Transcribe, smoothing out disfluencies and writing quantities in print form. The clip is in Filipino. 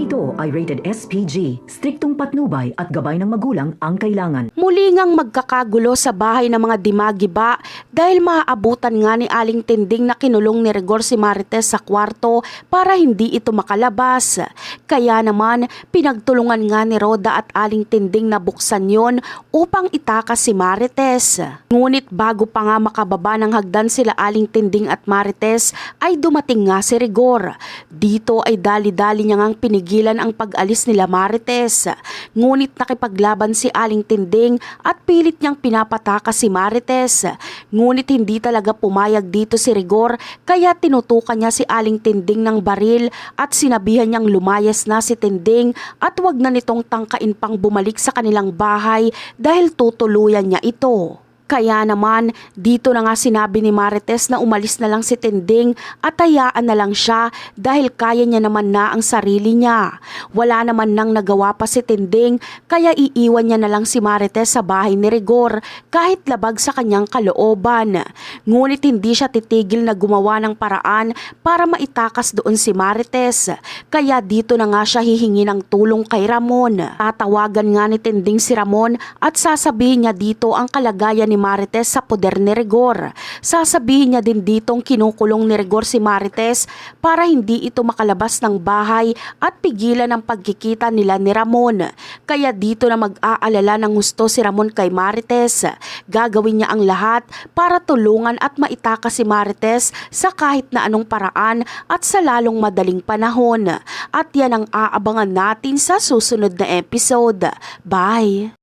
ito ay rated SPG. Striktong patnubay at gabay ng magulang ang kailangan. Muli ngang magkakagulo sa bahay ng mga dimagiba dahil maaabutan nga ni Aling Tinding na kinulong ni Rigor si Marites sa kwarto para hindi ito makalabas. Kaya naman pinagtulungan nga ni Roda at Aling Tinding na buksan yon upang itakas si Marites. Ngunit bago pa nga makababa ng hagdan sila Aling Tinding at Marites ay dumating nga si Rigor. Dito ay dali-dali niya ngang pinigilan ang pag-alis nila Marites. Ngunit nakipaglaban si Aling Tinding at pilit niyang pinapatakas si Marites. Ngunit hindi talaga pumayag dito si Rigor kaya tinutukan niya si Aling Tinding ng baril at sinabihan niyang lumayas na si Tinding at wag na nitong tangkain pang bumalik sa kanilang bahay dahil tutuluyan niya ito. Kaya naman, dito na nga sinabi ni Marites na umalis na lang si Tinding at hayaan na lang siya dahil kaya niya naman na ang sarili niya. Wala naman nang nagawa pa si Tinding kaya iiwan niya na lang si Marites sa bahay ni Rigor kahit labag sa kanyang kalooban. Ngunit hindi siya titigil na gumawa ng paraan para maitakas doon si Marites. Kaya dito na nga siya hihingi ng tulong kay Ramon. Tatawagan nga ni Tinding si Ramon at sasabihin niya dito ang kalagayan ni Marites sa poder ni Rigor. Sasabihin niya din ditong kinukulong ni Rigor si Marites para hindi ito makalabas ng bahay at pigilan ang pagkikita nila ni Ramon. Kaya dito na mag-aalala ng gusto si Ramon kay Marites. Gagawin niya ang lahat para tulungan at maitakas si Marites sa kahit na anong paraan at sa lalong madaling panahon. At yan ang aabangan natin sa susunod na episode. Bye!